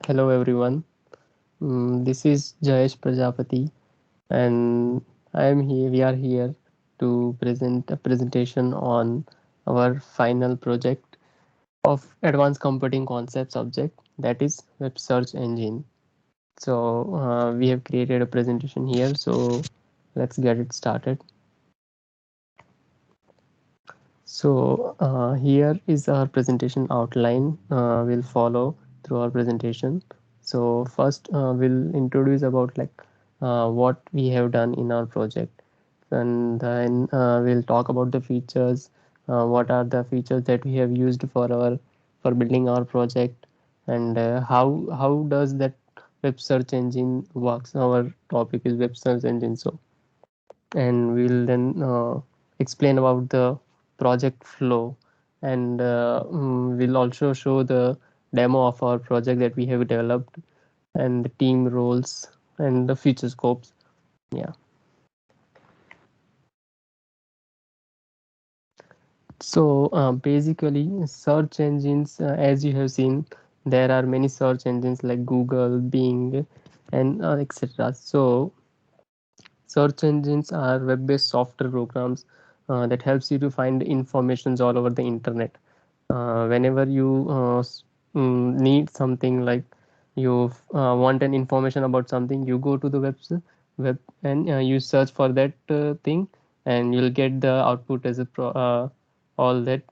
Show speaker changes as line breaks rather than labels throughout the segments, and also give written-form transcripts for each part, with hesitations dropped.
Hello everyone. This is Jayesh Prajapati, and I am here. We are here to present a presentation on our final project of advanced computing concept subject, that is web search engine. So we have created a presentation here. So let's get it started. So here is our presentation outline. We'll follow through our presentation. So first we'll introduce about what we have done in our project, and then we'll talk about the features. What are the features that we have used for building our project, and how does that web search engine works. Our topic is web search engine. So and we'll then explain about the project flow, and we'll also show the demo of our project that we have developed, and the team roles and the feature scopes. Yeah. So basically search engines, as you have seen, there are many search engines like Google, Bing, and etc. So search engines are web-based software programs that helps you to find informations all over the internet. Whenever you need something, like you want an information about something, you go to the web, and you search for that thing, and you'll get the output as a all that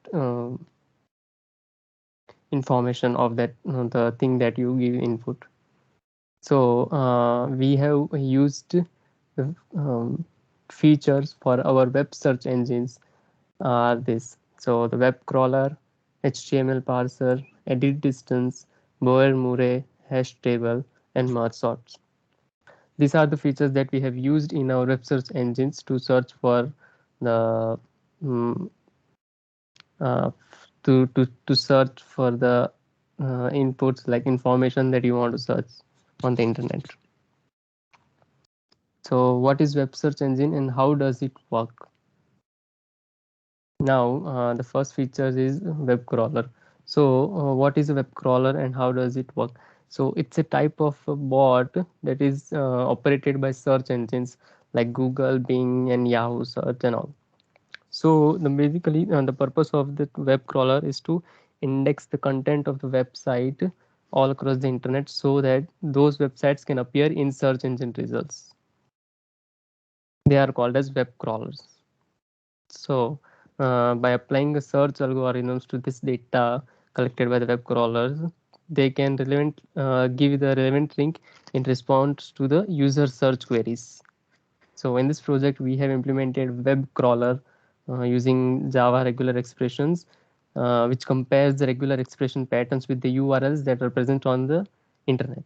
information of that the thing that you give input. So we have used um, features for our web search engines are this. So the web crawler, HTML parser, edit distance, Boer-Murray, hash table, and merge sorts. These are the features that we have used in our web search engines to search for the um, uh, to search for the inputs, like information that you want to search on the internet. So what is web search engine and how does it work? Now, the first feature is web crawler. So, what is a web crawler and how does it work? So, it's a type of a bot that is operated by search engines like Google, Bing, and Yahoo search and all. So, basically, the purpose of the web crawler is to index the content of the website all across the internet so that those websites can appear in search engine results. They are called as web crawlers. So, by applying the search algorithms to this data collected by the web crawlers, they can give the relevant link in response to the user search queries. So, in this project, we have implemented web crawler using Java regular expressions, which compares the regular expression patterns with the URLs that are present on the internet.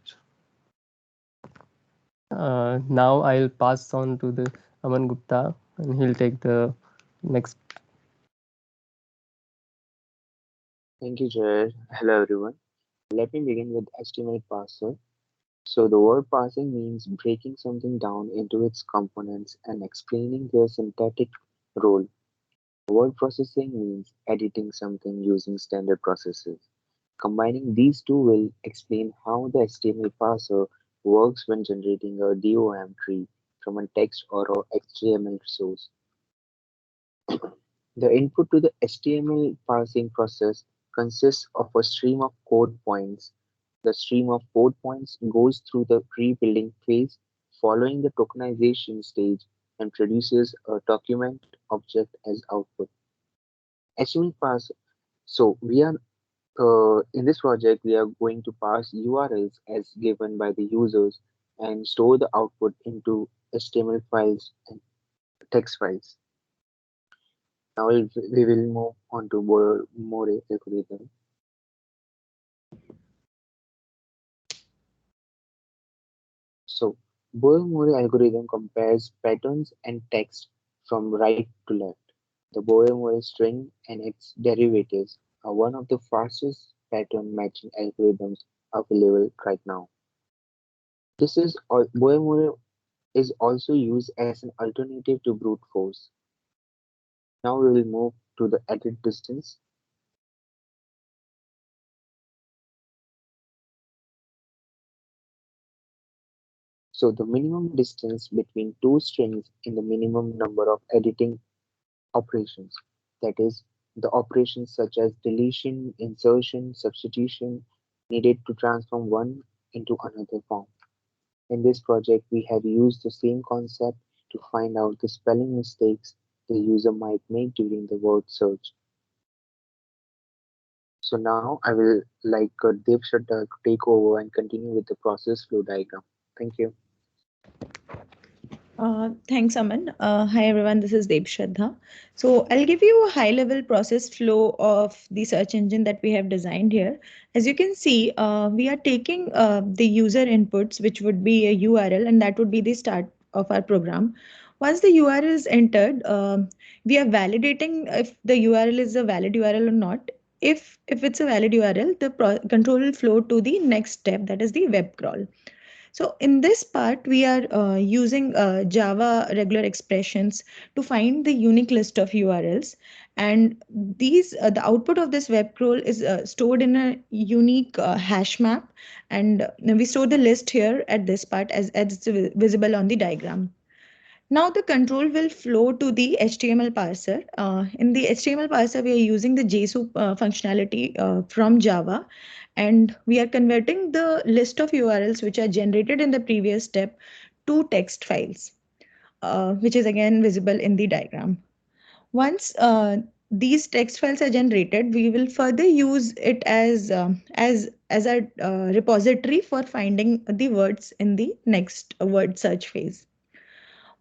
Now, I'll pass on to the Aman Gupta, and he'll take the next.
Thank you, Jared. Hello, everyone. Let me begin with HTML parser. So, the word parsing means breaking something down into its components and explaining their syntactic role. Word processing means editing something using standard processes. Combining these two will explain how the HTML parser works when generating a DOM tree from a text or a HTML source. The input to the HTML parsing process consists of a stream of code points. The stream of code points goes through the pre-building phase, following the tokenization stage, and produces a document object as output. HTML parser. So we are in this project we are going to pass URLs as given by the users and store the output into HTML files and text files. Now we will move on to more algorithm. So, Boyer-Murray algorithm compares patterns and text from right to left. The Boyer-Murray string and its derivatives are one of the fastest pattern matching algorithms available right now. Boyer-Murray is also used as an alternative to brute force. Now we will move to the edit distance. So the minimum distance between two strings in the minimum number of editing operations, that is, the operations such as deletion, insertion, substitution, needed to transform one into another form. In this project, we have used the same concept to find out the spelling mistakes the user might make during the word search. So now I will like Dev Shraddha to take over and continue with the process flow diagram. Thank you.
Thanks, Aman. Hi, everyone. This is Deb Shraddha. So I'll give you a high-level process flow of the search engine that we have designed here. As you can see, we are taking the user inputs, which would be a URL, and that would be the start of our program. Once the URL is entered, we are validating if the URL is a valid URL or not. If it's a valid URL, the control will flow to the next step, that is the web crawl. So in this part, we are using Java regular expressions to find the unique list of URLs. And the output of this web crawl is stored in a unique hash map. And we store the list here at this part as it's visible on the diagram. Now the control will flow to the HTML parser. In the HTML parser, we are using the JSON functionality from Java, and we are converting the list of URLs which are generated in the previous step to text files, which is again visible in the diagram. Once these text files are generated, we will further use it as a repository for finding the words in the next word search phase.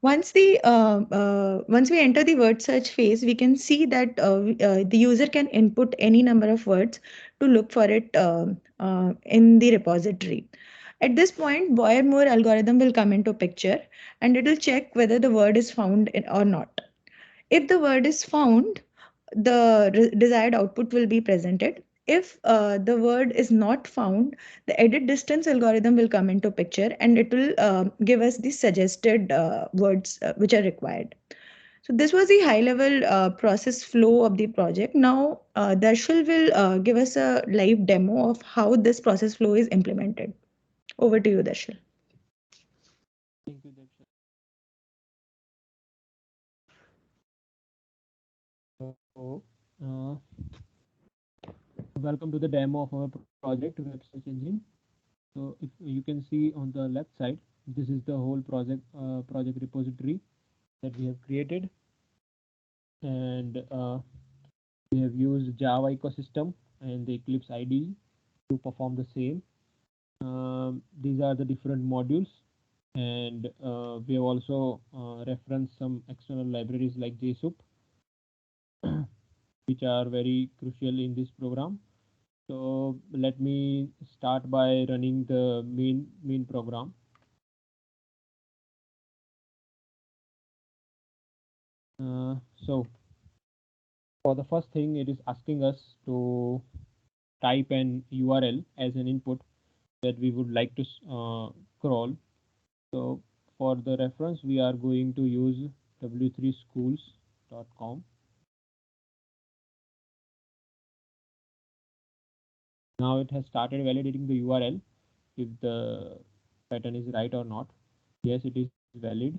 Once we enter the word search phase, we can see that the user can input any number of words to look for it in the repository. At this point, Boyer-Moore algorithm will come into picture, and it will check whether the word is found or not. If the word is found, the desired output will be presented. If the word is not found, the edit distance algorithm will come into picture, and it will give us the suggested words which are required. So this was the high level process flow of the project. Now Darshil will give us a live demo of how this process flow is implemented. Over to you, Darshil.
Thank you, Daksha. So, welcome to the demo of our project, Web Search Engine. So, if you can see on the left side, this is the whole project repository that we have created, and we have used Java ecosystem and the Eclipse IDE to perform the same. These are the different modules, and we have also referenced some external libraries like JSON, which are very crucial in this program. So let me start by running the main program. So for the first thing, it is asking us to type an URL as an input that we would like to crawl. So for the reference, we are going to use w3schools.com. Now it has started validating the URL if the pattern is right or not. Yes, it is valid.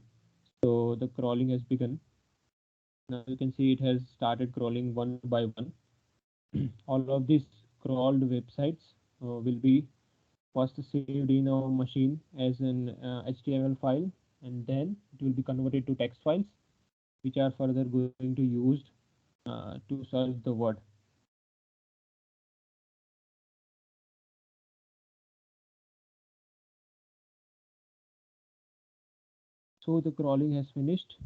So the crawling has begun. Now you can see it has started crawling one by one. All of these crawled websites will be first saved in our machine as an HTML file, and then it will be converted to text files, which are further going to used to search the word. So the crawling has finished.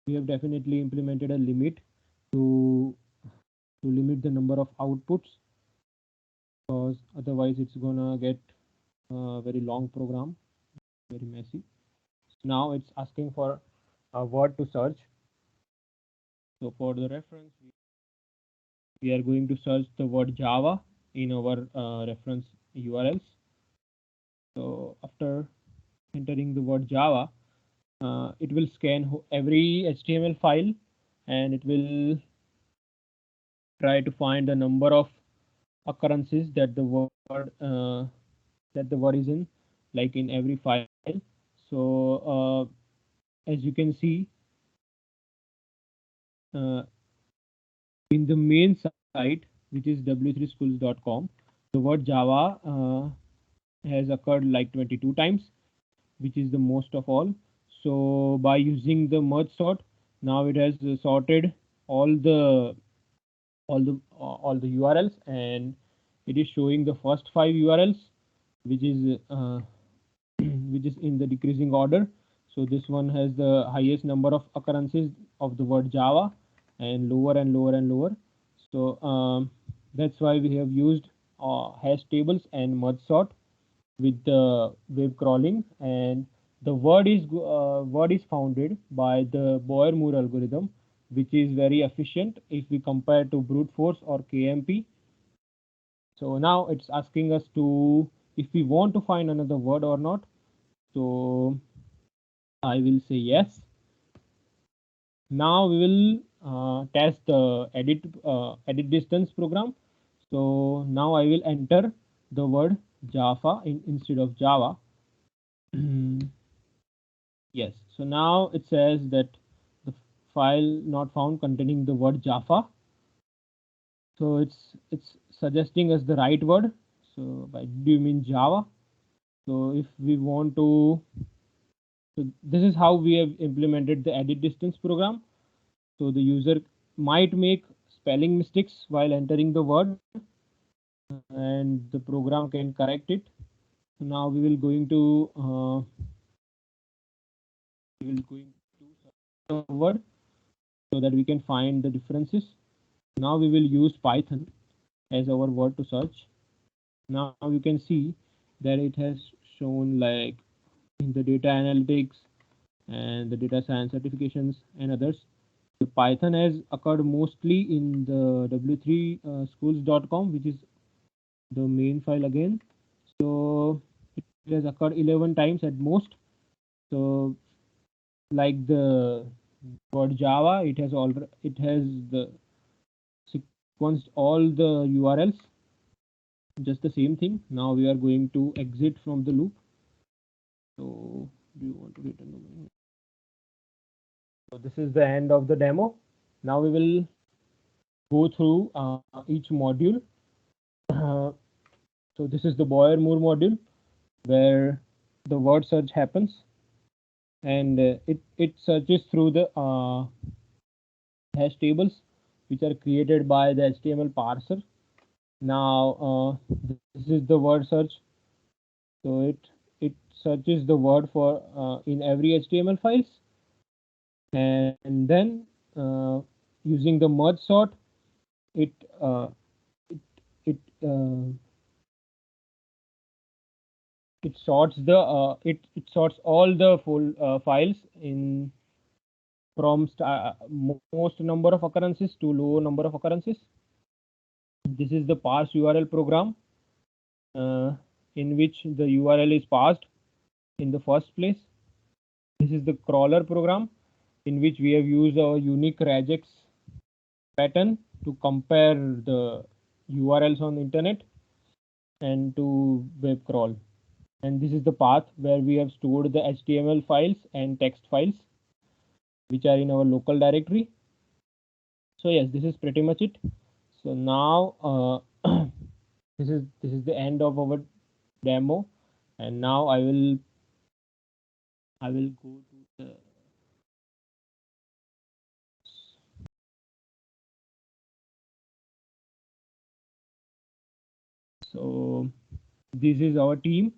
We have definitely implemented a limit to limit the number of outputs, because otherwise it's gonna get a very long program, very messy. Now it's asking for a word to search. So for the reference, we are going to search the word Java in our reference URLs. So after entering the word Java, it will scan every HTML file, and it will try to find the number of occurrences that the word is in, like in every file.
So as you can see, in the main site, which is w3schools.com, the word Java has occurred like 22 times, which is the most of all. So by using the merge sort, now it has sorted all the URLs, and it is showing the first 5 URLs, which is which is in the decreasing order. So this one has the highest number of occurrences of the word Java, and lower and lower and lower. So that's why we have used hash tables and merge sort with the web crawling. And the word is founded by the Boyer-Moore algorithm, which is very efficient if we compare to brute force or KMP. So now it's asking us to, if we want to find another word or not. So I will say yes. Now we will test the edit distance program. So now I will enter the word Java instead of Java. Yes, so now it says that the file not found containing the word Java. So it's suggesting us the right word. So by do you mean Java? So if we want to, so this is how we have implemented the edit distance program. So the user might make spelling mistakes while entering the word, and the program can correct it. So now we will going to the word so that we can find the differences. Now we will use Python as our word to search. Now you can see that it has shown like in the data analytics and the data science certifications and others. The Python has occurred mostly in the w3schools.com, which is the main file again. So it has occurred 11 times at most. So like the word Java, it has the sequenced all the URLs, just the same thing. Now we are going to exit from the loop. So do you want to return the main? So this is the end of the demo. Now we will go through each module. So this is the Boyer-Moore module where the word search happens, and it searches through the hash tables which are created by the HTML parser. Now this is the word search. So it searches the word for in every HTML files, and then using the merge sort, it uh, it it, uh, it sorts the it sorts all the full files in from most number of occurrences to low number of occurrences. This is the parse URL program in which the URL is parsed in the first place. This is the crawler program in which we have used a unique regex pattern to compare the URLs on the internet and to web crawl. And this is the path where we have stored the HTML files and text files which are in our local directory. So yes, this is pretty much it. So now this is the end of our demo, and now I will go to the so this is our team.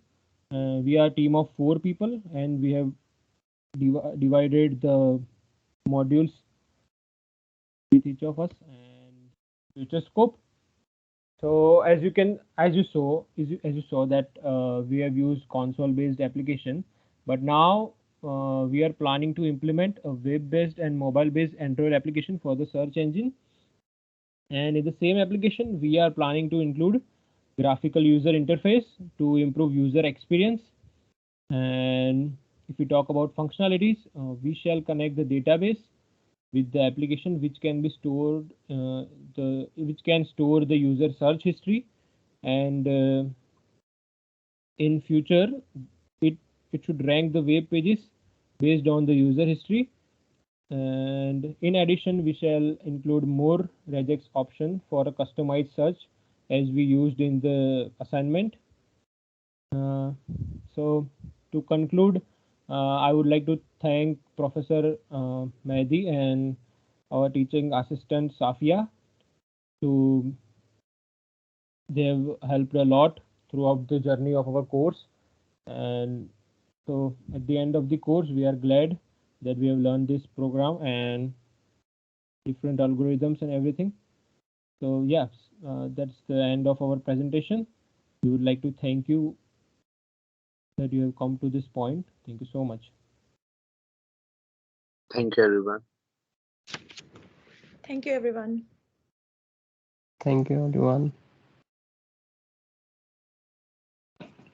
We are a team of 4 people, and we have divided the modules with each of us and future scope. So as you saw that we have used console based application, but now we are planning to implement a web based and mobile based Android application for the search engine. And in the same application, we are planning to include graphical user interface to improve user experience. And if we talk about functionalities, we shall connect the database with the application which can be stored which can store the user search history, and in future it it should rank the web pages based on the user history. And in addition, we shall include more regex option for a customized search as we used in the assignment. So to conclude, I would like to thank Professor Mehdi and our teaching assistant Safia. They have helped a lot throughout the journey of our course. And so at the end of the course, we are glad that we have learned this program and different algorithms and everything. So yes, that's the end of our presentation. We would like to thank you that you have come to this point. Thank you so much.
Thank you, everyone.
Thank you, everyone.
Thank you, everyone.